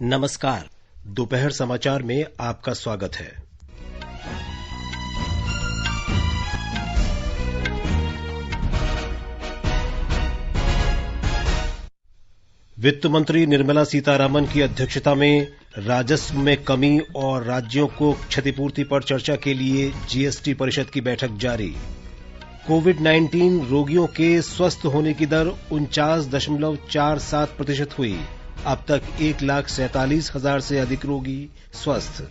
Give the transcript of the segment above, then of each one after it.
नमस्कार। दोपहर समाचार में आपका स्वागत है। वित्त मंत्री निर्मला सीतारामन की अध्यक्षता में राजस्व में कमी और राज्यों को क्षतिपूर्ति पर चर्चा के लिए जीएसटी परिषद की बैठक जारी। कोविड-19 रोगियों के स्वस्थ होने की दर 49.47% हुई। अब तक 1,47,000 से अधिक रोगी स्वस्थ।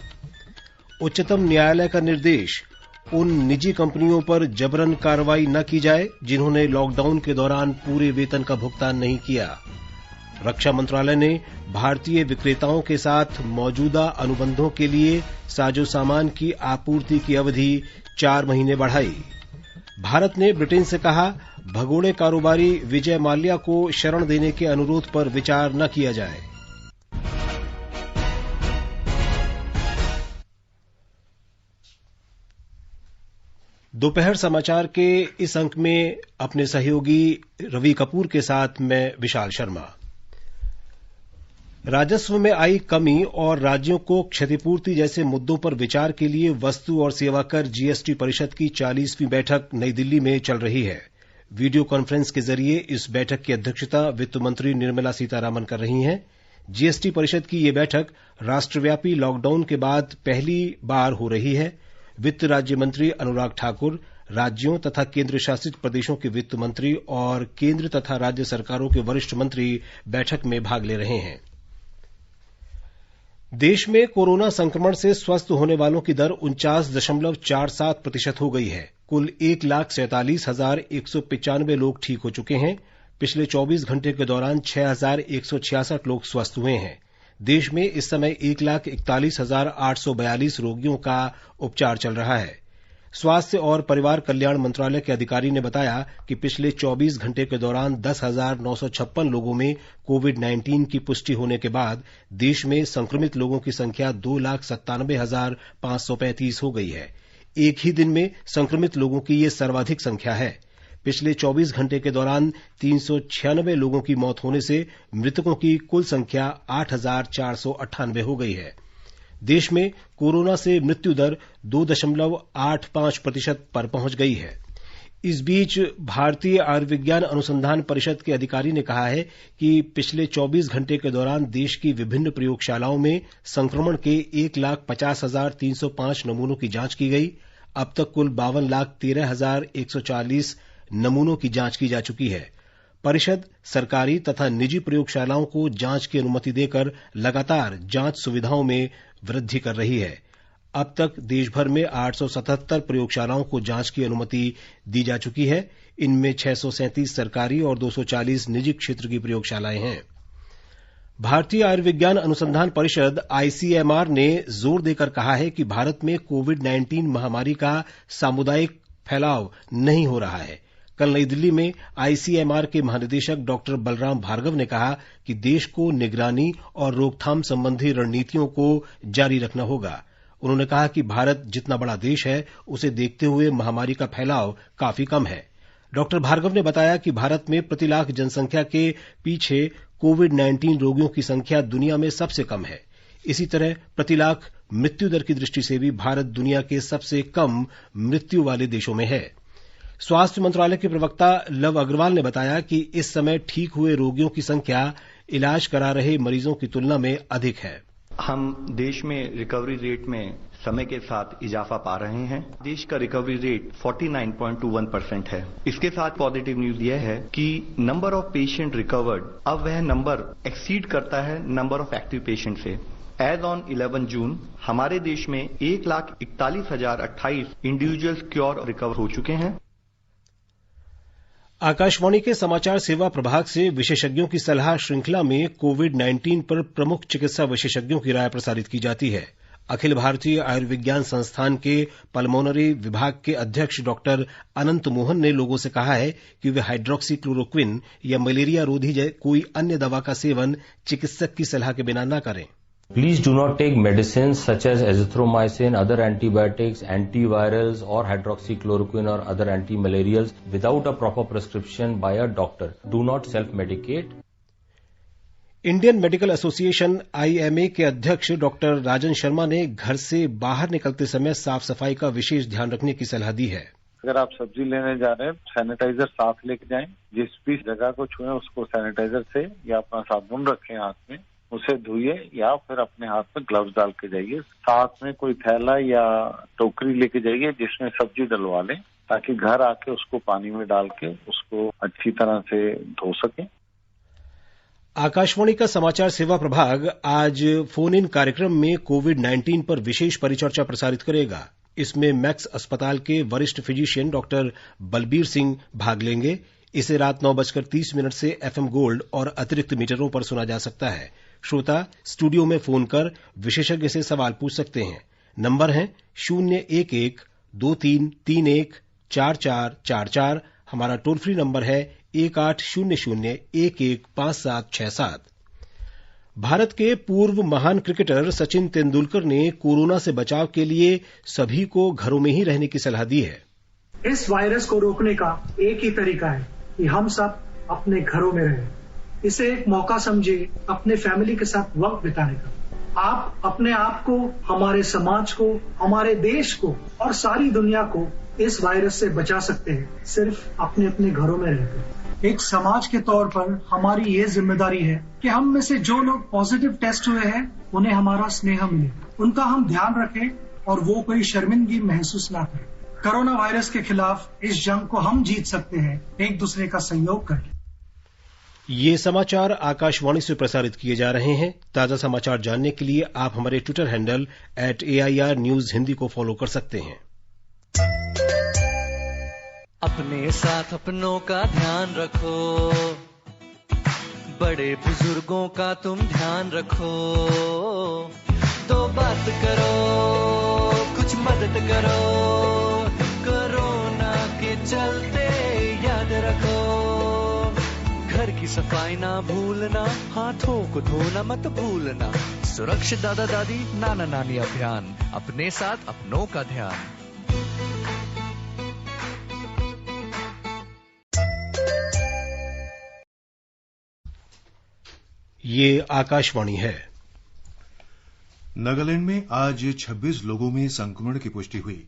उच्चतम न्यायालय का निर्देश, उन निजी कंपनियों पर जबरन कार्रवाई न की जाए जिन्होंने लॉकडाउन के दौरान पूरे वेतन का भुगतान नहीं किया। रक्षा मंत्रालय ने भारतीय विक्रेताओं के साथ मौजूदा अनुबंधों के लिए साजो सामान की आपूर्ति की अवधि 4 महीने बढ़ाई। भारत ने ब्रिटेन से कहा, भगोड़े कारोबारी विजय माल्या को शरण देने के अनुरोध पर विचार न किया जाए। दोपहर समाचार के इस अंक में अपने सहयोगी रवि कपूर के साथ मैं विशाल शर्मा। राजस्व में आई कमी और राज्यों को क्षतिपूर्ति जैसे मुद्दों पर विचार के लिए वस्तु और सेवा कर जीएसटी परिषद की 40वीं बैठक नई दिल्ली में चल रही है। वीडियो कॉन्फ्रेंस के जरिए इस बैठक की अध्यक्षता वित्त मंत्री निर्मला सीतारामन कर रही हैं। जीएसटी परिषद की ये बैठक राष्ट्रव्यापी लॉकडाउन के बाद पहली बार हो रही है। वित्त राज्य मंत्री अनुराग ठाकुर, राज्यों तथा केंद्र शासित प्रदेशों के वित्त मंत्री और केंद्र तथा राज्य सरकारों के वरिष्ठ मंत्री बैठक में भाग ले रहे हैं। देश में कोरोना संक्रमण से स्वस्थ होने वालों की दर 49.47% हो गई है। कुल 1,47,195 लोग ठीक हो चुके हैं। पिछले 24 घंटे के दौरान 6,166 लोग स्वस्थ हुए हैं। देश में इस समय 1,41,842 रोगियों का उपचार चल रहा है। स्वास्थ्य और परिवार कल्याण मंत्रालय के अधिकारी ने बताया कि पिछले 24 घंटे के दौरान 10,956 लोगों में कोविड-19 की पुष्टि होने के बाद देश में संक्रमित लोगों की संख्या 2,97,535 हो गई है। एक ही दिन में संक्रमित लोगों की ये सर्वाधिक संख्या है। पिछले 24 घंटे के दौरान 396 लोगों की मौत होने से मृतकों की कुल संख्या 8,498 हो गई है। देश में कोरोना से मृत्यु दर 2.85% पर पहुंच गई है। इस बीच भारतीय आयुर्विज्ञान अनुसंधान परिषद के अधिकारी ने कहा है कि पिछले 24 घंटे के दौरान देश की विभिन्न प्रयोगशालाओं में संक्रमण के 1,50,305 नमूनों की जांच की गई। अब तक कुल 52,13,140 नमूनों की जांच की जा चुकी है। परिषद सरकारी तथा निजी प्रयोगशालाओं को जांच की अनुमति देकर लगातार जांच सुविधाओं में वृद्धि कर रही है। अब तक देश भर में 877 प्रयोगशालाओं को जांच की अनुमति दी जा चुकी है। इनमें 637 सरकारी और 240 निजी क्षेत्र की प्रयोगशालाएं हैं। भारतीय आयुर्विज्ञान अनुसंधान परिषद आईसीएमआर ने जोर देकर कहा है कि भारत में कोविड-19 महामारी का सामुदायिक फैलाव नहीं हो रहा है। कल नई दिल्ली में आईसीएमआर के महानिदेशक डॉक्टर बलराम भार्गव ने कहा कि देश को निगरानी और रोकथाम संबंधी रणनीतियों को जारी रखना होगा। उन्होंने कहा कि भारत जितना बड़ा देश है, उसे देखते हुए महामारी का फैलाव काफी कम है। डॉक्टर भार्गव ने बताया कि भारत में प्रति लाख जनसंख्या के पीछे कोविड-19 रोगियों की संख्या दुनिया में सबसे कम है। इसी तरह प्रति लाख मृत्यु दर की दृष्टि से भी भारत दुनिया के सबसे कम मृत्यु वाले देशों में है। स्वास्थ्य मंत्रालय के प्रवक्ता लव अग्रवाल ने बताया कि इस समय ठीक हुए रोगियों की संख्या इलाज करा रहे मरीजों की तुलना में अधिक है। हम देश में रिकवरी रेट में समय के साथ इजाफा पा रहे हैं। देश का रिकवरी रेट 49.21% है। इसके साथ पॉजिटिव न्यूज यह है कि नंबर ऑफ पेशेंट रिकवर्ड अब वह नंबर एक्सीड करता है नंबर ऑफ एक्टिव पेशेंट से। एज ऑन 11 जून हमारे देश में 1,41,028 इंडिविजुअल्स क्योर रिकवर हो चुके हैं। आकाशवाणी के समाचार सेवा प्रभाग से विशेषज्ञों की सलाह श्रृंखला में कोविड-19 पर प्रमुख चिकित्सा विशेषज्ञों की राय प्रसारित की जाती है। अखिल भारतीय आयुर्विज्ञान संस्थान के पल्मोनरी विभाग के अध्यक्ष डॉक्टर अनंत मोहन ने लोगों से कहा है कि वे हाइड्रोक्सीक्लोरोक्विन या मलेरिया रोधी कोई अन्य दवा का सेवन चिकित्सक की सलाह के बिना न करें। Please do not take medicines such as azithromycin, other antibiotics, antivirals or hydroxychloroquine or other antimalarials without a proper prescription by a doctor. Do not self-medicate. Indian medical association IMA के अध्यक्ष doctor Rajan Sharma ने घर से बाहर निकलते समय साफ सफाई का विशेष ध्यान रखने की सलाह दी है। अगर आप सब्जी लेने जा रहे हैं, सैनिटाइजर साथ लेके जाएं। जिस भी जगह को छुएं उसको सैनिटाइजर से या अपना साबुन रखें हाथ में, उसे धोइए या फिर अपने हाथ में ग्लव्स डाल के जाइए। साथ में कोई थैला या टोकरी लेके जाइए जिसमें सब्जी डलवा लें, ताकि घर आके उसको पानी में डाल के उसको अच्छी तरह से धो सकें। आकाशवाणी का समाचार सेवा प्रभाग आज फोन इन कार्यक्रम में कोविड-19 पर विशेष परिचर्चा प्रसारित करेगा। इसमें मैक्स अस्पताल के वरिष्ठ फिजिशियन डॉक्टर बलबीर सिंह भाग लेंगे। इसे रात 9:30 से FM गोल्ड और अतिरिक्त मीटरों पर सुना जा सकता है। श्रोता स्टूडियो में फोन कर विशेषज्ञ से सवाल पूछ सकते हैं। नंबर है 011-2331-4444। हमारा टोल फ्री नंबर है 1800-115767। भारत के पूर्व महान क्रिकेटर सचिन तेंदुलकर ने कोरोना से बचाव के लिए सभी को घरों में ही रहने की सलाह दी है। इस वायरस को रोकने का एक ही तरीका है कि हम सब अपने घरों में रहें। इसे एक मौका समझिए अपने फैमिली के साथ वक्त बिताने का। आप अपने आप को, हमारे समाज को, हमारे देश को और सारी दुनिया को इस वायरस से बचा सकते हैं सिर्फ अपने अपने घरों में रहकर। एक समाज के तौर पर हमारी ये जिम्मेदारी है कि हम में से जो लोग पॉजिटिव टेस्ट हुए हैं उन्हें हमारा स्नेह मिले, उनका हम ध्यान रखें और वो कोई शर्मिंदगी महसूस ना करें। कोरोना वायरस के खिलाफ इस जंग को हम जीत सकते हैं एक दूसरे का सहयोग करके। ये समाचार आकाशवाणी से प्रसारित किए जा रहे हैं। ताजा समाचार जानने के लिए आप हमारे Twitter handle @AIR News Hindi को फॉलो कर सकते हैं। अपने साथ अपनों का ध्यान रखो, बड़े बुजुर्गों का तुम ध्यान रखो, तो बात करो, कुछ मदद करो, कोरोना के चलते याद रखो, घर की सफाई ना भूलना, हाथों को धोना मत भूलना, सुरक्षित दादा दादी नाना नानी अभियान, अपने साथ अपनों का ध्यान। ये आकाशवाणी है। नागालैंड में आज 26 लोगों में संक्रमण की पुष्टि हुई।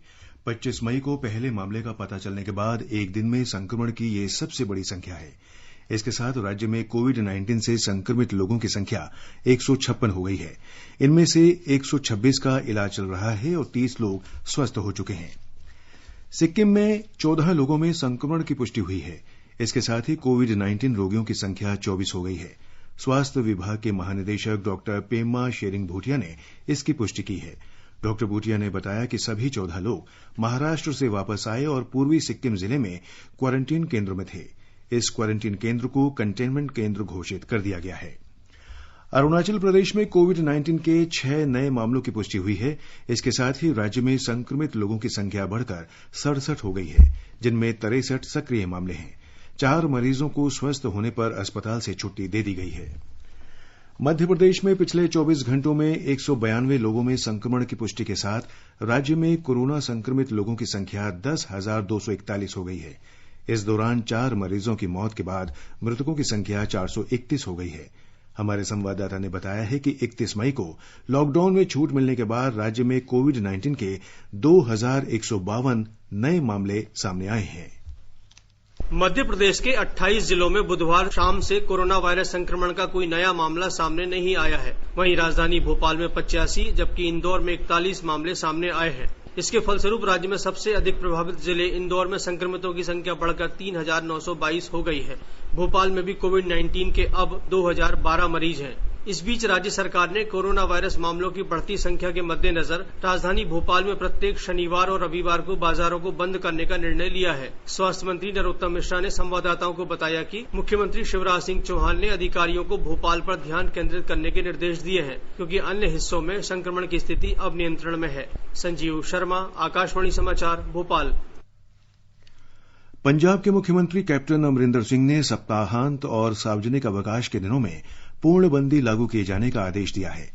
25 मई को पहले मामले का पता चलने के बाद एक दिन में संक्रमण की ये सबसे बड़ी संख्या है। इसके साथ राज्य में कोविड-19 से संक्रमित लोगों की संख्या 156 हो गई है। इनमें से 126 का इलाज चल रहा है और 30 लोग स्वस्थ हो चुके हैं। सिक्किम में 14 लोगों में संक्रमण की पुष्टि हुई है। इसके साथ ही कोविड-19 रोगियों की संख्या 24 हो गई है। स्वास्थ्य विभाग के महानिदेशक डॉक्टर पेम्मा शेरिंग भूटिया ने इसकी पुष्टि की है। डॉक्टर भूटिया ने बताया कि सभी 14 लोग महाराष्ट्र से वापस आए और पूर्वी सिक्किम जिले में क्वारंटीन केंद्र में थे। इस क्वारंटीन केंद्र को कंटेनमेंट केंद्र घोषित कर दिया गया है। अरुणाचल प्रदेश में कोविड-19 के 6 नए मामलों की पुष्टि हुई है। इसके साथ ही राज्य में संक्रमित लोगों की संख्या बढ़कर 67 हो गई है, जिनमें 63 सक्रिय मामले हैं। 4 मरीजों को स्वस्थ होने पर अस्पताल से छुट्टी दे दी गई है। मध्य प्रदेश में पिछले 24 घंटों में 192 लोगों में संक्रमण की पुष्टि के साथ राज्य में कोरोना संक्रमित लोगों की संख्या 10,241 हो गई है। इस दौरान 4 मरीजों की मौत के बाद मृतकों की संख्या 431 हो गई है। हमारे संवाददाता ने बताया है कि 31 मई को लॉकडाउन में छूट मिलने के बाद राज्य में कोविड-19 के 2,152 नए मामले सामने आए हैं। मध्य प्रदेश के 28 जिलों में बुधवार शाम से कोरोना वायरस संक्रमण का कोई नया मामला सामने नहीं आया है। वहीं राजधानी भोपाल में 85 जबकि इंदौर में 41 मामले सामने आए हैं। इसके फलस्वरूप राज्य में सबसे अधिक प्रभावित जिले इंदौर में संक्रमितों की संख्या बढ़कर 3,922 हो गई है। भोपाल में भी कोविड-19 के अब 2,012 मरीज हैं। इस बीच राज्य सरकार ने कोरोना वायरस मामलों की बढ़ती संख्या के मद्देनजर राजधानी भोपाल में प्रत्येक शनिवार और रविवार को बाजारों को बंद करने का निर्णय लिया है। स्वास्थ्य मंत्री नरोत्तम मिश्रा ने संवाददाताओं को बताया कि मुख्यमंत्री शिवराज सिंह चौहान ने अधिकारियों को भोपाल पर ध्यान केंद्रित करने के निर्देश दिए हैं, क्योंकि अन्य हिस्सों में संक्रमण की स्थिति अब नियंत्रण में है। संजीव शर्मा, आकाशवाणी समाचार, भोपाल। पंजाब के मुख्यमंत्री कैप्टन अमरिंदर सिंह ने सप्ताहांत और सार्वजनिक अवकाश के दिनों में पूर्णबंदी लागू किए जाने का आदेश दिया है।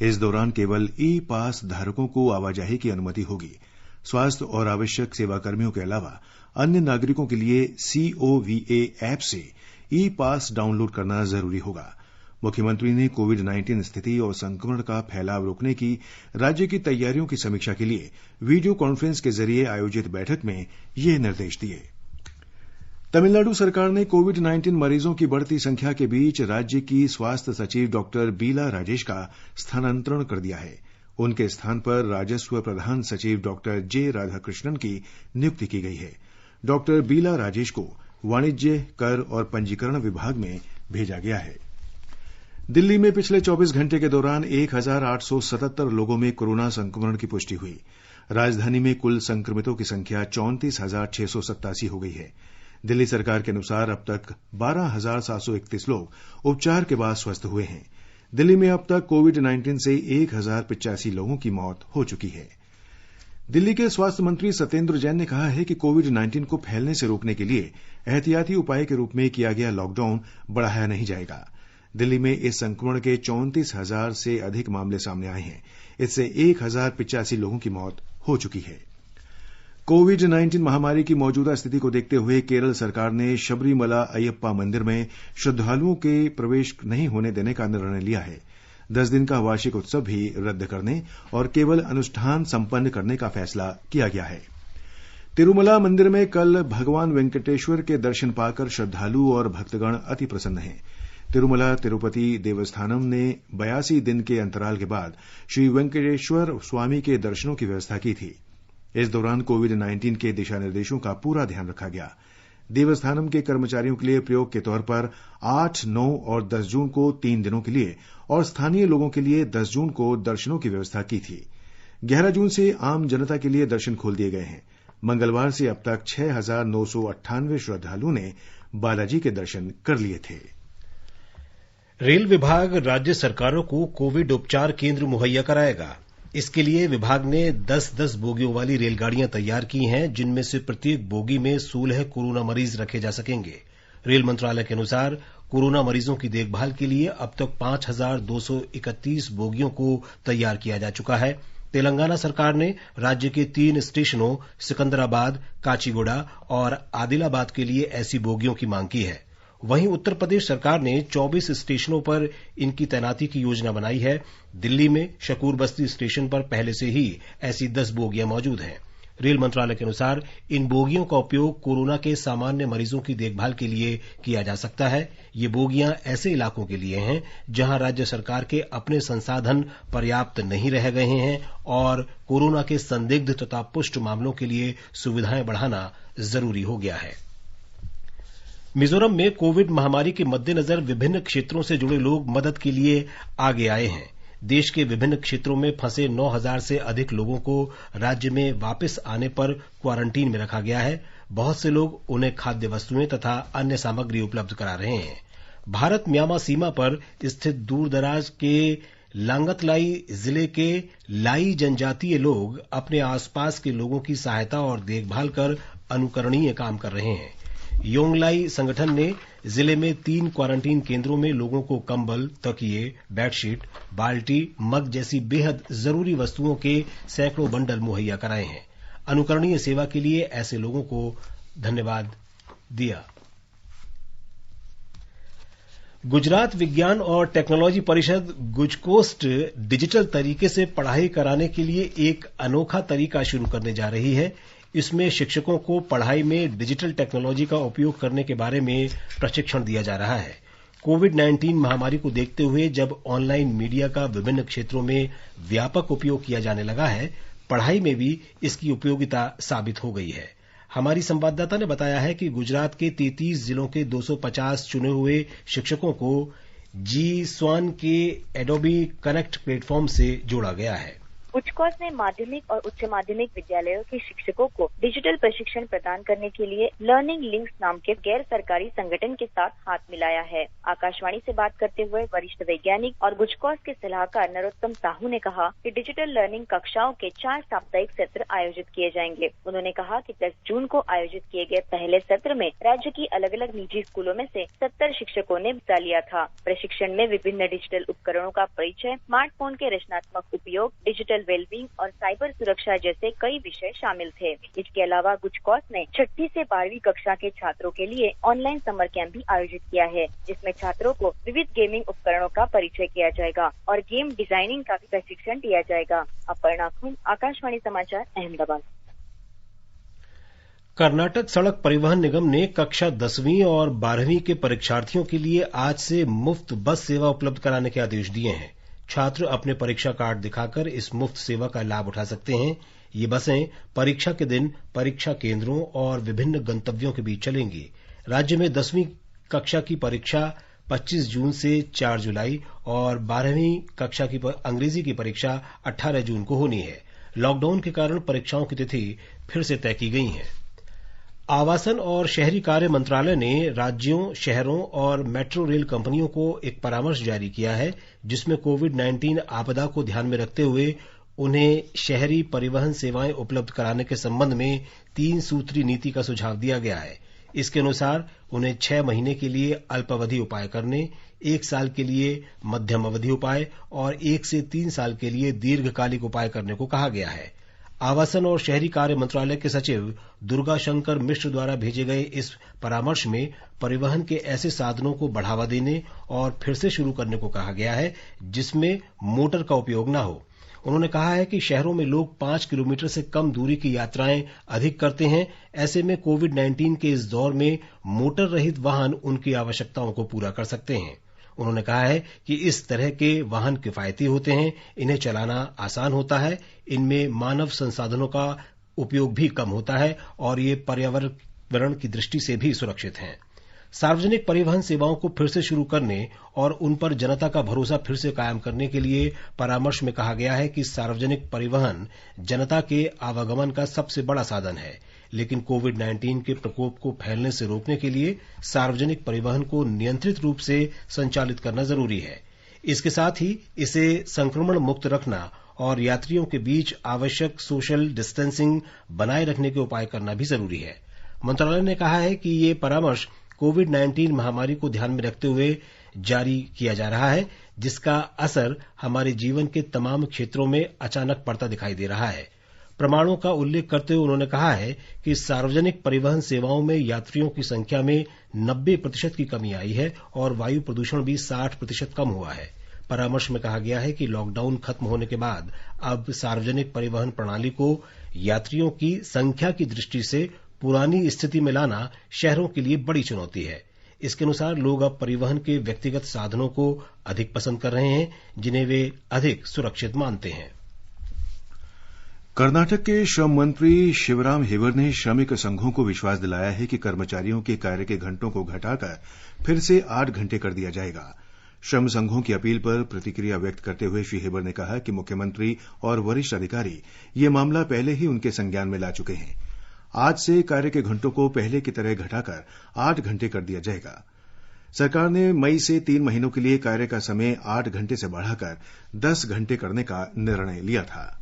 इस दौरान केवल ई पास धारकों को आवाजाही की अनुमति होगी। स्वास्थ्य और आवश्यक सेवाकर्मियों के अलावा अन्य नागरिकों के लिए COVA ऐप से ई पास डाउनलोड करना जरूरी होगा। मुख्यमंत्री ने कोविड-19 स्थिति और संक्रमण का फैलाव रोकने की राज्य की तैयारियों की समीक्षा के लिए वीडियो कॉन्फ्रेंस के जरिए आयोजित बैठक में ये निर्देश दिए। तमिलनाडु सरकार ने कोविड-19 मरीजों की बढ़ती संख्या के बीच राज्य की स्वास्थ्य सचिव डॉक्टर बीला राजेश का स्थानांतरण कर दिया है। उनके स्थान पर राजस्व प्रधान सचिव डॉक्टर जे राधाकृष्णन की नियुक्ति की गई है। डॉक्टर बीला राजेश को वाणिज्य, कर और पंजीकरण विभाग में भेजा गया है। दिल्ली में पिछले 24 घंटे के दौरान 1877 लोगों में कोरोना संक्रमण की पुष्टि हुई। राजधानी में कुल संक्रमितों की संख्या 34,687 हो गई है। दिल्ली सरकार के अनुसार अब तक 12,731 लोग उपचार के बाद स्वस्थ हुए हैं। दिल्ली में अब तक कोविड-19 से 1,085 लोगों की मौत हो चुकी है। दिल्ली के स्वास्थ्य मंत्री सत्येंद्र जैन ने कहा है कि कोविड-19 को फैलने से रोकने के लिए एहतियाती उपाय के रूप में किया गया लॉकडाउन बढ़ाया नहीं जाएगा। दिल्ली में इस संक्रमण के 34,000 से अधिक मामले सामने आए हैं। इससे 1,085 लोगों की मौत हो चुकी है। कोविड-19 महामारी की मौजूदा स्थिति को देखते हुए केरल सरकार ने शबरीमला अयप्पा मंदिर में श्रद्धालुओं के प्रवेश नहीं होने देने का निर्णय लिया है। 10 दिन का वार्षिक उत्सव भी रद्द करने और केवल अनुष्ठान संपन्न करने का फैसला किया गया है। तिरुमला मंदिर में कल भगवान वेंकटेश्वर के दर्शन पाकर श्रद्धालु और भक्तगण अति प्रसन्न हैं। तिरुमला तिरुपति देवस्थानम ने 82 दिन के अंतराल के बाद श्री वेंकटेश्वर स्वामी के दर्शनों की व्यवस्था की थी। इस दौरान कोविड-19 के दिशा निर्देशों का पूरा ध्यान रखा गया। देवस्थानम के कर्मचारियों के लिए प्रयोग के तौर पर 8, 9 और 10 जून को 3 दिनों के लिए और स्थानीय लोगों के लिए 10 जून को दर्शनों की व्यवस्था की थी। 11 जून से आम जनता के लिए दर्शन खोल दिए गए हैं। मंगलवार से अब तक 6,998 श्रद्धालुओं ने बालाजी के दर्शन कर लिए थे। रेल विभाग राज्य सरकारों को कोविड उपचार केंद्र मुहैया कराएगा। इसके लिए विभाग ने 10-10 बोगियों वाली रेलगाड़ियां तैयार की हैं, जिनमें से प्रत्येक बोगी में 16 कोरोना मरीज रखे जा सकेंगे। रेल मंत्रालय के अनुसार कोरोना मरीजों की देखभाल के लिए अब तक 5,231 बोगियों को तैयार किया जा चुका है। तेलंगाना सरकार ने राज्य के 3 स्टेशनों सिकंदराबाद, काचीगुडा और आदिलाबाद के लिए ऐसी बोगियों की मांग की है। वहीं उत्तर प्रदेश सरकार ने 24 स्टेशनों पर इनकी तैनाती की योजना बनाई है। दिल्ली में शकूर बस्ती स्टेशन पर पहले से ही ऐसी 10 बोगियां मौजूद हैं। रेल मंत्रालय के अनुसार इन बोगियों का उपयोग कोरोना के सामान्य मरीजों की देखभाल के लिए किया जा सकता है। ये बोगियां ऐसे इलाकों के लिए हैं जहां राज्य सरकार के अपने संसाधन पर्याप्त नहीं रह गए हैं और कोरोना के संदिग्ध तथा पुष्ट मामलों के लिए सुविधाएं बढ़ाना जरूरी हो गया है। मिजोरम में कोविड महामारी के मद्देनजर विभिन्न क्षेत्रों से जुड़े लोग मदद के लिए आगे आए हैं। देश के विभिन्न क्षेत्रों में फंसे 9,000 से अधिक लोगों को राज्य में वापस आने पर क्वारंटीन में रखा गया है। बहुत से लोग उन्हें खाद्य वस्तुएं तथा अन्य सामग्री उपलब्ध करा रहे हैं। भारत म्यांमार सीमा पर स्थित दूरदराज के लांगतलाई जिले के लाई जनजातीय लोग अपने आसपास के लोगों की सहायता और देखभाल कर अनुकरणीय काम कर रहे हैं। योंगलाई संगठन ने जिले में 3 क्वारंटीन केंद्रों में लोगों को कंबल, तकिए, बेडशीट, बाल्टी, मग जैसी बेहद जरूरी वस्तुओं के सैकड़ों बंडल मुहैया कराए हैं। अनुकरणीय सेवा के लिए ऐसे लोगों को धन्यवाद दिया। गुजरात विज्ञान और टेक्नोलॉजी परिषद गुजकोस्ट डिजिटल तरीके से पढ़ाई कराने के लिए एक अनोखा तरीका शुरू करने जा रही है। इसमें शिक्षकों को पढ़ाई में डिजिटल टेक्नोलॉजी का उपयोग करने के बारे में प्रशिक्षण दिया जा रहा है। कोविड-19 महामारी को देखते हुए जब ऑनलाइन मीडिया का विभिन्न क्षेत्रों में व्यापक उपयोग किया जाने लगा है, पढ़ाई में भी इसकी उपयोगिता साबित हो गई है। हमारी संवाददाता ने बताया है कि गुजरात के 33 जिलों के 250 चुने हुए शिक्षकों को G-Swan के एडोबी कनेक्ट प्लेटफॉर्म से जोड़ा गया है। गुजकोस्ट ने माध्यमिक और उच्च माध्यमिक विद्यालयों के शिक्षकों को डिजिटल प्रशिक्षण प्रदान करने के लिए लर्निंग लिंक्स नाम के गैर सरकारी संगठन के साथ हाथ मिलाया है। आकाशवाणी से बात करते हुए वरिष्ठ वैज्ञानिक और गुजकोस्ट के सलाहकार नरोत्तम साहू ने कहा कि डिजिटल लर्निंग कक्षाओं के 4 साप्ताहिक सत्र आयोजित किए जाएंगे। उन्होंने कहा कि 10 जून को आयोजित किए गए पहले सत्र में राज्य की अलग अलग निजी स्कूलों में से 70 शिक्षकों ने हिस्सा लिया था। प्रशिक्षण में विभिन्न डिजिटल उपकरणों का परिचय, स्मार्टफोन के रचनात्मक उपयोग, डिजिटल इमोशनल वेलबींग और साइबर सुरक्षा जैसे कई विषय शामिल थे। इसके अलावा गुजकॉस ने 6ठी से 12वीं कक्षा के छात्रों के लिए ऑनलाइन समर कैंप भी आयोजित किया है, जिसमें छात्रों को विविध गेमिंग उपकरणों का परिचय किया जाएगा और गेम डिजाइनिंग का भी प्रशिक्षण दिया जाएगा। अपर्णा खुन, आकाशवाणी समाचार, अहमदाबाद। कर्नाटक सड़क परिवहन निगम ने कक्षा 10वीं और 12वीं के परीक्षार्थियों के लिए आज से मुफ्त बस सेवा उपलब्ध कराने के आदेश दिए हैं। छात्र अपने परीक्षा कार्ड दिखाकर इस मुफ्त सेवा का लाभ उठा सकते हैं। ये बसें परीक्षा के दिन परीक्षा केंद्रों और विभिन्न गंतव्यों के बीच चलेंगी। राज्य में 10वीं कक्षा की परीक्षा 25 जून से 4 जुलाई और 12वीं कक्षा की अंग्रेजी की परीक्षा 18 जून को होनी है। लॉकडाउन के कारण परीक्षाओं की तिथि फिर से तय की गई है। आवासन और शहरी कार्य मंत्रालय ने राज्यों, शहरों और मेट्रो रेल कंपनियों को एक परामर्श जारी किया है, जिसमें कोविड-19 आपदा को ध्यान में रखते हुए उन्हें शहरी परिवहन सेवाएं उपलब्ध कराने के संबंध में 3 सूत्री नीति का सुझाव दिया गया है। इसके अनुसार उन्हें 6 महीने के लिए अल्पावधि उपाय करने, 1 साल के लिए मध्यम अवधि उपाय और 1 से 3 साल के लिए दीर्घकालिक उपाय करने को कहा गया है। आवासन और शहरी कार्य मंत्रालय के सचिव दुर्गा शंकर मिश्र द्वारा भेजे गए इस परामर्श में परिवहन के ऐसे साधनों को बढ़ावा देने और फिर से शुरू करने को कहा गया है जिसमें मोटर का उपयोग न हो। उन्होंने कहा है कि शहरों में लोग 5 किलोमीटर से कम दूरी की यात्राएं अधिक करते हैं। ऐसे में कोविड-19 के इस दौर में मोटर रहित वाहन उनकी आवश्यकताओं को पूरा कर सकते हैं। उन्होंने कहा है कि इस तरह के वाहन किफायती होते हैं, इन्हें चलाना आसान होता है, इनमें मानव संसाधनों का उपयोग भी कम होता है और ये पर्यावरण की दृष्टि से भी सुरक्षित हैं। सार्वजनिक परिवहन सेवाओं को फिर से शुरू करने और उन पर जनता का भरोसा फिर से कायम करने के लिए परामर्श में कहा गया है कि सार्वजनिक परिवहन जनता के आवागमन का सबसे बड़ा साधन है, लेकिन कोविड-19 के प्रकोप को फैलने से रोकने के लिए सार्वजनिक परिवहन को नियंत्रित रूप से संचालित करना जरूरी है। इसके साथ ही इसे संक्रमण मुक्त रखना और यात्रियों के बीच आवश्यक सोशल डिस्टेंसिंग बनाए रखने के उपाय करना भी जरूरी है। मंत्रालय ने कहा है कि ये परामर्श कोविड-19 महामारी को ध्यान में रखते हुए जारी किया जा रहा है, जिसका असर हमारे जीवन के तमाम क्षेत्रों में अचानक पड़ता दिखाई दे रहा है। प्रमाणों का उल्लेख करते हुए उन्होंने कहा है कि सार्वजनिक परिवहन सेवाओं में यात्रियों की संख्या में 90% की कमी आई है और वायु प्रदूषण भी 60% कम हुआ है। परामर्श में कहा गया है कि लॉकडाउन खत्म होने के बाद अब सार्वजनिक परिवहन प्रणाली को यात्रियों की संख्या की दृष्टि से पुरानी स्थिति में लाना शहरों के लिए बड़ी चुनौती है। इसके अनुसार लोग अब परिवहन के व्यक्तिगत साधनों को अधिक पसंद कर रहे हैं, जिन्हें वे अधिक सुरक्षित मानते हैं। कर्नाटक के श्रम मंत्री शिवराम हेबर ने श्रमिक संघों को विश्वास दिलाया है कि कर्मचारियों के कार्य के घंटों को घटाकर फिर से 8 घंटे कर दिया जाएगा। श्रम संघों की अपील पर प्रतिक्रिया व्यक्त करते हुए श्री हेबर ने कहा कि मुख्यमंत्री और वरिष्ठ अधिकारी ये मामला पहले ही उनके संज्ञान में ला चुके हैं। आज से कार्य के घंटों को पहले की तरह घटाकर 8 घंटे कर दिया जाएगा। सरकार ने मई से 3 महीनों के लिए कार्य का समय 8 घंटे से बढ़ाकर 10 घंटे करने का निर्णय लिया था।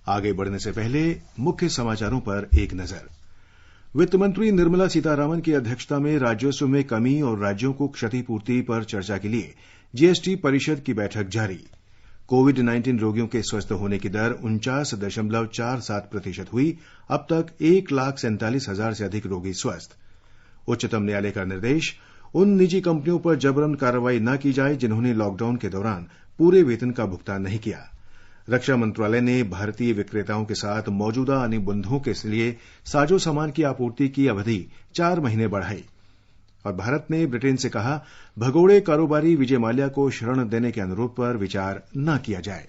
आगे बढ़ने से पहले मुख्य समाचारों पर एक नजर। वित्त मंत्री निर्मला सीतारामन की अध्यक्षता में राजस्व में कमी और राज्यों को क्षतिपूर्ति पर चर्चा के लिए जीएसटी परिषद की बैठक जारी। कोविड-19 रोगियों के स्वस्थ होने की दर 49.47% हुई। अब तक 1,47,000 से अधिक रोगी स्वस्थ। उच्चतम न्यायालय का निर्देश, उन निजी कंपनियों पर जबरन कार्रवाई न की जाए जिन्होंने लॉकडाउन के दौरान पूरे वेतन का भुगतान नहीं किया। रक्षा मंत्रालय ने भारतीय विक्रेताओं के साथ मौजूदा अनुबंधों के लिए साजो सामान की आपूर्ति की अवधि 4 महीने बढ़ाई। और भारत ने ब्रिटेन से कहा, भगोड़े कारोबारी विजय माल्या को शरण देने के अनुरोध पर विचार न किया जाए।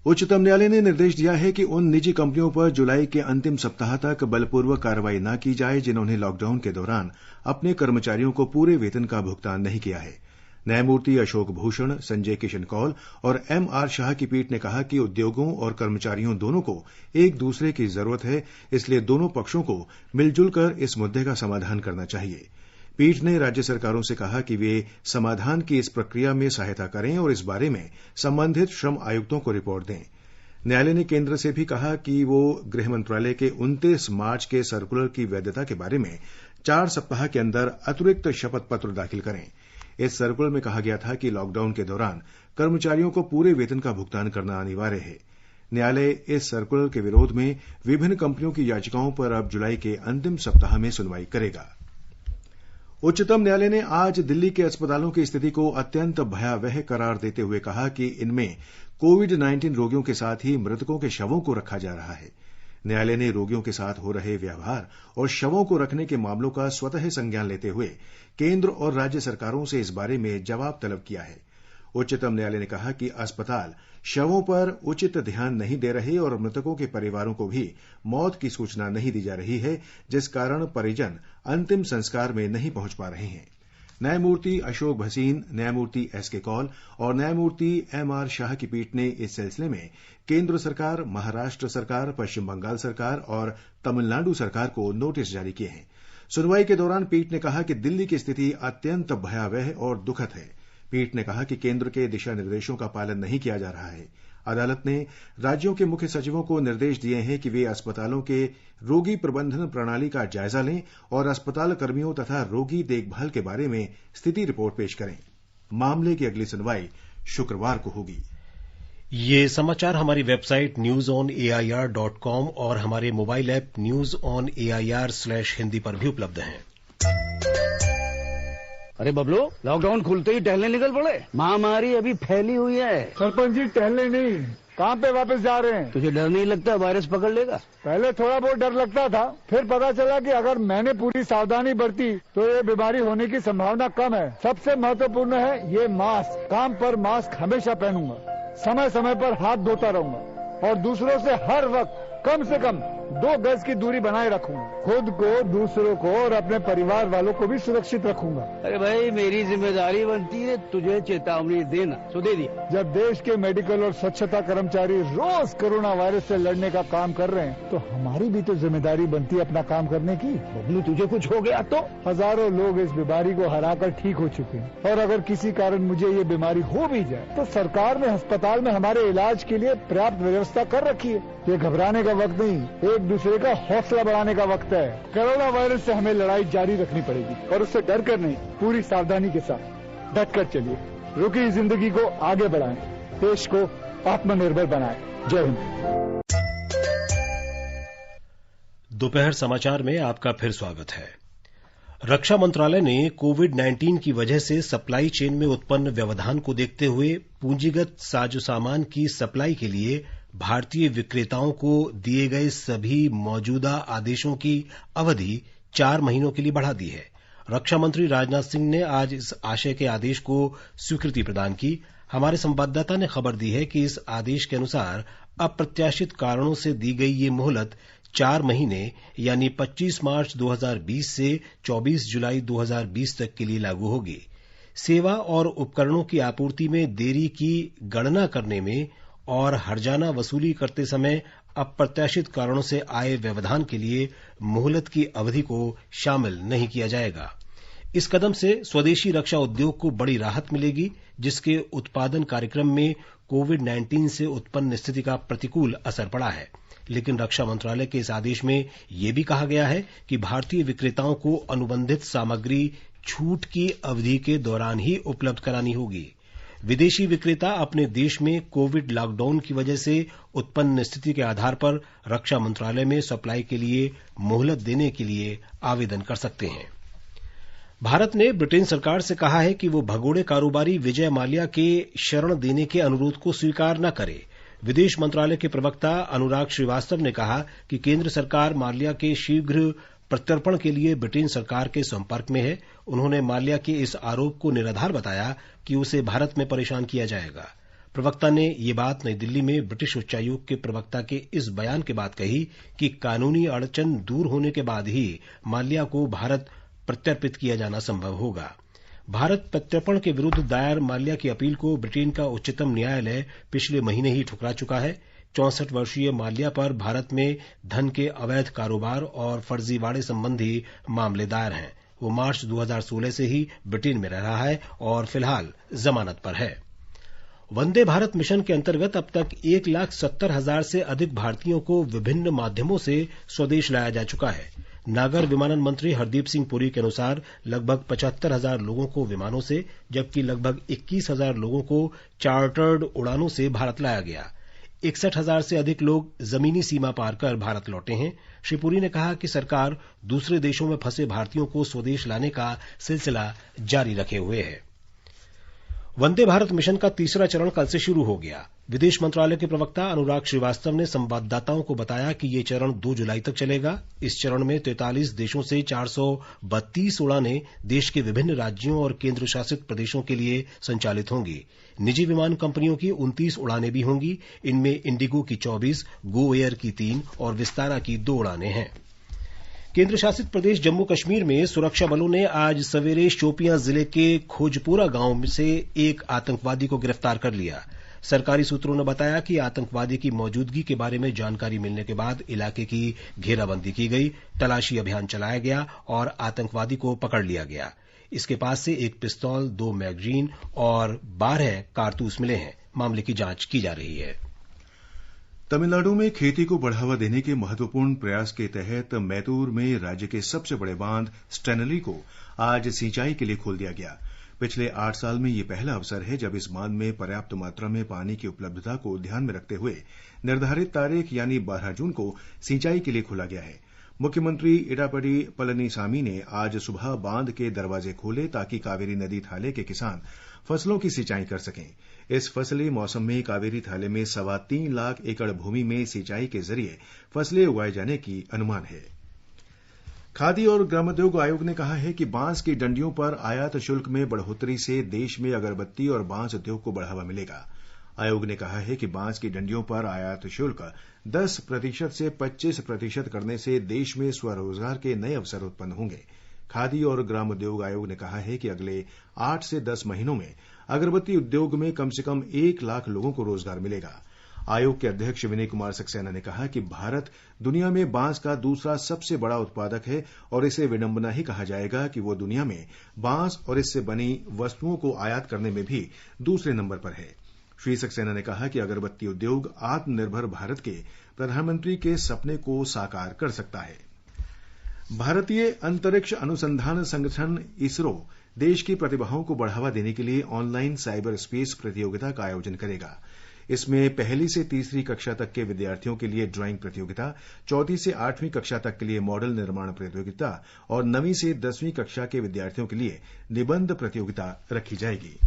उच्चतम न्यायालय ने निर्देश दिया है कि उन निजी कंपनियों पर जुलाई के अंतिम सप्ताह तक बलपूर्वक कार्रवाई न की जाए जिन्होंने लॉकडाउन के दौरान अपने कर्मचारियों को पूरे वेतन का भुगतान नहीं किया है। न्यायमूर्ति अशोक भूषण, संजय किशन कौल और एमआर शाह की पीठ ने कहा कि उद्योगों और कर्मचारियों दोनों को एक दूसरे की जरूरत है, इसलिए दोनों पक्षों को मिलजुल कर इस मुद्दे का समाधान करना चाहिए। पीठ ने राज्य सरकारों से कहा कि वे समाधान की इस प्रक्रिया में सहायता करें और इस बारे में संबंधित श्रम आयुक्तों को रिपोर्ट दें। न्यायालय ने केंद्र से भी कहा कि वो गृह मंत्रालय के 29 मार्च के सर्कुलर की वैधता के बारे में 4 सप्ताह के अंदर अतिरिक्त शपथ पत्र दाखिल करें। इस सर्कुलर में कहा गया था कि लॉकडाउन के दौरान कर्मचारियों को पूरे वेतन का भुगतान करना अनिवार्य है। न्यायालय इस सर्कुलर के विरोध में विभिन्न कंपनियों की याचिकाओं पर अब जुलाई के अंतिम सप्ताह में सुनवाई करेगा। उच्चतम न्यायालय ने आज दिल्ली के अस्पतालों की स्थिति को अत्यंत भयावह करार देते हुए कहा कि इनमें कोविड-19 रोगियों के साथ ही मृतकों के शवों को रखा जा रहा है। न्यायालय ने रोगियों के साथ हो रहे व्यवहार और शवों को रखने के मामलों का स्वतः संज्ञान लेते हुए केंद्र और राज्य सरकारों से इस बारे में जवाब तलब किया है। उच्चतम न्यायालय ने कहा कि अस्पताल शवों पर उचित ध्यान नहीं दे रहे और मृतकों के परिवारों को भी मौत की सूचना नहीं दी जा रही है, जिस कारण परिजन अंतिम संस्कार में नहीं पहुंच पा रहे हैं। न्यायमूर्ति अशोक भसीन, न्यायमूर्ति एसके कौल और न्यायमूर्ति एमआर शाह की पीठ ने इस सिलसिले में केंद्र सरकार, महाराष्ट्र सरकार, पश्चिम बंगाल सरकार और तमिलनाडु सरकार को नोटिस जारी किए हैं। सुनवाई के दौरान पीठ ने कहा कि दिल्ली की स्थिति अत्यंत भयावह और दुखद है। पीठ ने कहा कि केंद्र के दिशा निर्देशों का पालन नहीं किया जा रहा है। अदालत ने राज्यों के मुख्य सचिवों को निर्देश दिए हैं कि वे अस्पतालों के रोगी प्रबंधन प्रणाली का जायजा लें और अस्पताल कर्मियों तथा रोगी देखभाल के बारे में स्थिति रिपोर्ट पेश करें। मामले की अगली सुनवाई शुक्रवार को होगी। ये समाचार हमारी वेबसाइट newsonair.com और हमारे मोबाइल ऐप newsonair/हिंदी पर भी उपलब्ध हैं। अरे बबलू, लॉकडाउन खुलते ही टहलने निकल पड़े। महामारी अभी फैली हुई है। सरपंच जी, टहलने नहीं, काम पे वापस जा रहे हैं। तुझे डर नहीं लगता वायरस पकड़ लेगा? पहले थोड़ा बहुत डर लगता था, फिर पता चला कि अगर मैंने पूरी सावधानी बरती तो ये बीमारी होने की संभावना कम है। सबसे महत्वपूर्ण है ये मास्क। काम पर मास्क हमेशा पहनूंगा, समय समय पर हाथ धोता रहूंगा और दूसरों से हर वक्त कम से कम 2 गज की दूरी बनाए रखूंगा। खुद को, दूसरों को और अपने परिवार वालों को भी सुरक्षित रखूंगा। अरे भाई, मेरी जिम्मेदारी बनती है तुझे चेतावनी देना, तो दे दिया। जब देश के मेडिकल और स्वच्छता कर्मचारी रोज कोरोना वायरस से लड़ने का काम कर रहे हैं तो हमारी भी तो जिम्मेदारी बनती है अपना काम करने की। बबलू, तुझे कुछ हो गया तो? हजारों लोग इस बीमारी को हराकर ठीक हो चुके हैं और अगर किसी कारण मुझे ये बीमारी हो भी जाए तो सरकार ने अस्पताल में हमारे इलाज के लिए पर्याप्त व्यवस्था कर रखी है। ये घबराने का वक्त नहीं, एक दूसरे का हौसला बढ़ाने का वक्त है। कोरोना वायरस से हमें लड़ाई जारी रखनी पड़ेगी और उससे डर कर नहीं, पूरी सावधानी के साथ डट कर चलिए। रुकी जिंदगी को आगे बढ़ाएं, देश को आत्मनिर्भर बनाएं। जय हिंद। दोपहर समाचार में आपका फिर स्वागत है। रक्षा मंत्रालय ने कोविड-19 की वजह से सप्लाई चेन में उत्पन्न व्यवधान को देखते हुए पूंजीगत साजो सामान की सप्लाई के लिए भारतीय विक्रेताओं को दिए गए सभी मौजूदा आदेशों की अवधि 4 महीनों के लिए बढ़ा दी है। रक्षा मंत्री राजनाथ सिंह ने आज इस आशय के आदेश को स्वीकृति प्रदान की। हमारे संवाददाता ने खबर दी है कि इस आदेश के अनुसार अप्रत्याशित कारणों से दी गई ये मोहलत 4 महीने यानी 25 मार्च 2020 से 24 जुलाई 2020 तक के लिए लागू होगी। सेवा और उपकरणों की आपूर्ति में देरी की गणना करने में और हर्जाना वसूली करते समय अप्रत्याशित कारणों से आए व्यवधान के लिए मोहलत की अवधि को शामिल नहीं किया जाएगा। इस कदम से स्वदेशी रक्षा उद्योग को बड़ी राहत मिलेगी, जिसके उत्पादन कार्यक्रम में कोविड-19 से उत्पन्न स्थिति का प्रतिकूल असर पड़ा है। लेकिन रक्षा मंत्रालय के इस आदेश में यह भी कहा गया है कि भारतीय विक्रेताओं को अनुबंधित सामग्री छूट की अवधि के दौरान ही उपलब्ध करानी होगी। विदेशी विक्रेता अपने देश में कोविड लॉकडाउन की वजह से उत्पन्न स्थिति के आधार पर रक्षा मंत्रालय में सप्लाई के लिए मोहलत देने के लिए आवेदन कर सकते हैं। भारत ने ब्रिटेन सरकार से कहा है कि वो भगोड़े कारोबारी विजय माल्या के शरण देने के अनुरोध को स्वीकार न करे। विदेश मंत्रालय के प्रवक्ता अनुराग श्रीवास्तव ने कहा कि केंद्र सरकार माल्या के शीघ्र प्रत्यर्पण के लिए ब्रिटेन सरकार के संपर्क में है। उन्होंने माल्या के इस आरोप को निराधार बताया कि उसे भारत में परेशान किया जाएगा। प्रवक्ता ने ये बात नई दिल्ली में ब्रिटिश उच्चायोग के प्रवक्ता के इस बयान के बाद कही कि कानूनी अड़चन दूर होने के बाद ही माल्या को भारत प्रत्यर्पित किया जाना संभव होगा। भारत प्रत्यर्पण के विरुद्ध दायर माल्या की अपील को ब्रिटेन का उच्चतम न्यायालय पिछले महीने ही ठुकरा चुका है। 64 वर्षीय माल्या पर भारत में धन के अवैध कारोबार और फर्जीवाड़े संबंधी मामले दायर हैं। वो मार्च 2016 से ही ब्रिटेन में रह रहा है और फिलहाल जमानत पर है। वंदे भारत मिशन के अंतर्गत अब तक 1,70,000 से अधिक भारतीयों को विभिन्न माध्यमों से स्वदेश लाया जा चुका है। नागर विमानन मंत्री हरदीप सिंह पुरी के अनुसार लगभग 75,000 लोगों को विमानों से जबकि लगभग 21,000 लोगों को चार्टर्ड उड़ानों से भारत लाया गया। 61,000 से अधिक लोग जमीनी सीमा पार कर भारत लौटे हैं। श्री पुरी ने कहा कि सरकार दूसरे देशों में फंसे भारतीयों को स्वदेश लाने का सिलसिला जारी रखे हुए है। वंदे भारत मिशन का तीसरा चरण कल से शुरू हो गया। विदेश मंत्रालय के प्रवक्ता अनुराग श्रीवास्तव ने संवाददाताओं को बताया कि ये चरण 2 जुलाई तक चलेगा। इस चरण में 43 देशों से 432 उड़ानें देश के विभिन्न राज्यों और केंद्र शासित प्रदेशों के लिए संचालित होंगी। निजी विमान कंपनियों की 29 उड़ानें भी होंगी। इनमें इंडिगो की 24, गो एयर की 3 और विस्तारा की 2 उड़ानें हैं। केंद्र शासित प्रदेश जम्मू कश्मीर में सुरक्षा बलों ने आज सवेरे शोपियां जिले के खोजपुरा गांव से एक आतंकवादी को गिरफ्तार कर लिया। सरकारी सूत्रों ने बताया कि आतंकवादी की मौजूदगी के बारे में जानकारी मिलने के बाद इलाके की घेराबंदी की गई, तलाशी अभियान चलाया गया और आतंकवादी को पकड़ लिया गया। इसके पास से एक पिस्तौल, 2 मैगजीन और 12 कारतूस मिले हैं। मामले की जांच की जा रही है। तमिलनाडु में खेती को बढ़ावा देने के महत्वपूर्ण प्रयास के तहत मैतूर में राज्य के सबसे बड़े बांध स्टेनली को आज सिंचाई के लिए खोल दिया गया। पिछले 8 साल में यह पहला अवसर है जब इस बांध में पर्याप्त मात्रा में पानी की उपलब्धता को ध्यान में रखते हुए निर्धारित तारीख यानी 12 जून को सिंचाई के लिए खोला गया है। मुख्यमंत्री इडापडी पलनीसामी ने आज सुबह बांध के दरवाजे खोले ताकि कावेरी नदी थाले के किसान फसलों की सिंचाई कर सकें। इस फसली मौसम में कावेरी थाले में 3.25 लाख एकड़ भूमि में सिंचाई के जरिए फसलें उगाए जाने की अनुमान है। खादी और ग्रामोद्योग आयोग ने कहा है कि बांस की डंडियों पर आयात शुल्क में बढ़ोतरी से देश में अगरबत्ती और बांस उद्योग को बढ़ावा मिलेगा। आयोग ने कहा है कि बांस की डंडियों पर आयात शुल्क 10% से 25% करने से देश में स्वरोजगार के नए अवसर उत्पन्न होंगे। खादी और ग्रामोद्योग आयोग ने कहा है कि अगले 8 से 10 महीनों में अगरबत्ती उद्योग में कम से कम 1 लाख लोगों को रोजगार मिलेगा। आयोग के अध्यक्ष विनय कुमार सक्सेना ने कहा कि भारत दुनिया में बांस का दूसरा सबसे बड़ा उत्पादक है और इसे विडंबना ही कहा जाएगा कि वो दुनिया में बांस और इससे बनी वस्तुओं को आयात करने में भी दूसरे नंबर पर है। श्री सक्सेना ने कहा कि अगरबत्ती उद्योग आत्मनिर्भर भारत के प्रधानमंत्री के सपने को साकार कर सकता है। भारतीय अंतरिक्ष अनुसंधान संगठन इसरो देश की प्रतिभाओं को बढ़ावा देने के लिए ऑनलाइन साइबर स्पेस प्रतियोगिता का आयोजन करेगा। इसमें पहली से तीसरी कक्षा तक के विद्यार्थियों के लिए ड्राइंग प्रतियोगिता, चौथी से 8वीं कक्षा तक के लिए मॉडल निर्माण प्रतियोगिता और 9वीं से 10वीं कक्षा के विद्यार्थियों के लिए निबंध प्रतियोगिता रखी जाएगी।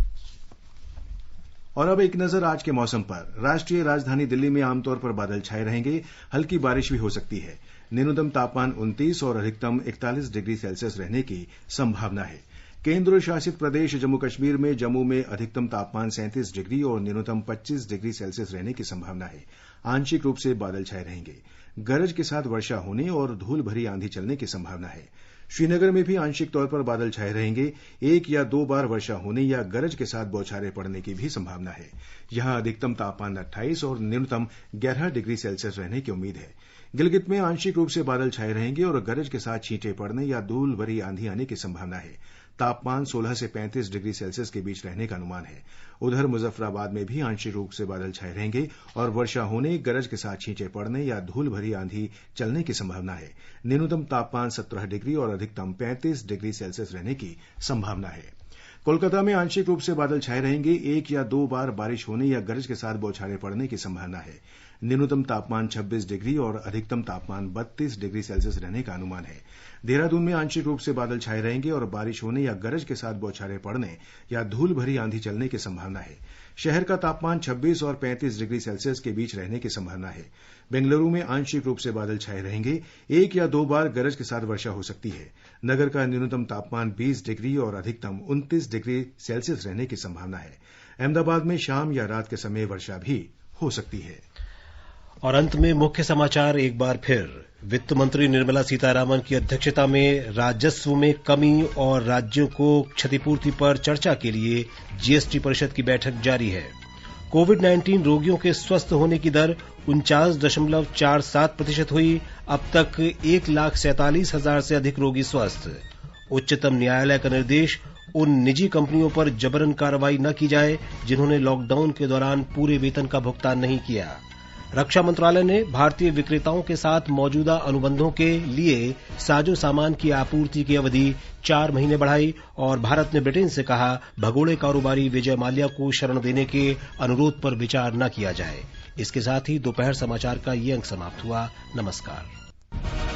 और अब एक नजर आज के मौसम पर। राष्ट्रीय राजधानी दिल्ली में आमतौर पर बादल छाए रहेंगे, हल्की बारिश भी हो सकती है। न्यूनतम तापमान 29 और अधिकतम 41 डिग्री सेल्सियस रहने की संभावना है। केंद्र शासित प्रदेश जम्मू कश्मीर में जम्मू में अधिकतम तापमान 37 डिग्री और न्यूनतम 25 डिग्री सेल्सियस रहने की संभावना है। आंशिक रूप से बादल छाए रहेंगे। गरज के साथ वर्षा होने और धूल भरी आंधी चलने की संभावना है। श्रीनगर में भी आंशिक तौर पर बादल छाए रहेंगे। 1 या 2 बार वर्षा होने या गरज के साथ बौछारें पड़ने की भी संभावना है। यहां अधिकतम तापमान 28 और न्यूनतम 11 डिग्री सेल्सियस रहने की उम्मीद है। गिलगित में आंशिक रूप से बादल छाए रहेंगे और गरज के साथ छींटे पड़ने या धूल भरी आंधी आने की संभावना है। तापमान 16 से 35 डिग्री सेल्सियस के बीच रहने का अनुमान है। उधर मुजफ्फराबाद में भी आंशिक रूप से बादल छाए रहेंगे और वर्षा होने, गरज के साथ छींटे पड़ने या धूल भरी आंधी चलने की संभावना है। न्यूनतम तापमान 17 डिग्री और अधिकतम 35 डिग्री सेल्सियस रहने की संभावना है। कोलकाता में आंशिक रूप से बादल छाए रहेंगे। 1 या 2 बार बारिश होने या गरज के साथ बौछारें पड़ने की संभावना है। न्यूनतम तापमान 26 डिग्री और अधिकतम तापमान 32 डिग्री सेल्सियस रहने का अनुमान है। देहरादून में आंशिक रूप से बादल छाए रहेंगे और बारिश होने या गरज के साथ बौछारें पड़ने या धूल भरी आंधी चलने की संभावना है। शहर का तापमान 26 और 35 डिग्री सेल्सियस के बीच रहने की संभावना है। बेंगलुरु में आंशिक रूप से बादल छाए रहेंगे। 1 या 2 बार गरज के साथ वर्षा हो सकती है। नगर का न्यूनतम तापमान 20 डिग्री और अधिकतम 29 डिग्री सेल्सियस रहने की संभावना है। अहमदाबाद में शाम या रात के समय वर्षा भी हो सकती है। और अंत में मुख्य समाचार एक बार फिर। वित्त मंत्री निर्मला सीतारामन की अध्यक्षता में राजस्व में कमी और राज्यों को क्षतिपूर्ति पर चर्चा के लिए जीएसटी परिषद की बैठक जारी है। कोविड-19 रोगियों के स्वस्थ होने की दर 49.47% हुई। अब तक 1,47,000 से अधिक रोगी स्वस्थ। उच्चतम न्यायालय का निर्देश, उन निजी कंपनियों पर जबरन कार्रवाई न की जाए जिन्होंने लॉकडाउन के दौरान पूरे वेतन का भुगतान नहीं किया। रक्षा मंत्रालय ने भारतीय विक्रेताओं के साथ मौजूदा अनुबंधों के लिए साजो सामान की आपूर्ति की अवधि 4 महीने बढ़ाई और भारत ने ब्रिटेन से कहा भगोड़े कारोबारी विजय माल्या को शरण देने के अनुरोध पर विचार न किया जाए। इसके साथ ही दोपहर समाचार का ये अंक समाप्त हुआ। नमस्कार।